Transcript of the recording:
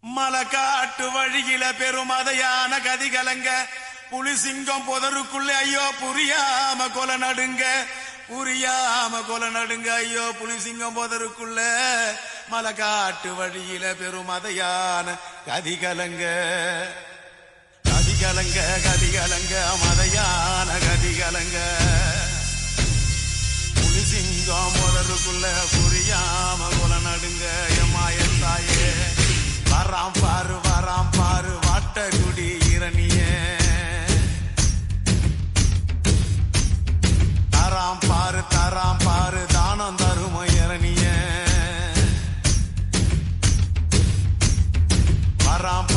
மலக்காட்டு வழியில பெருமதையான கதிகலங்க புலிசிங்கம் புதருக்குள்ள ஐயோ புரியாம கொலை நடுங்க ஐயோ புலிசிங்கம் புதருக்குள்ள மலக்காட்டு வழியில பெருமதையான கதிகலங்க மதையான கதிகலங்க புலிசிங்கம் புதருக்குள்ள புரியாம கொலை நடுங்க எம்மாயன் தாயே வராம் பாரு வாட்டகுடி இரணிய தராம் பாரு தானம் தரும இரணிய வராம்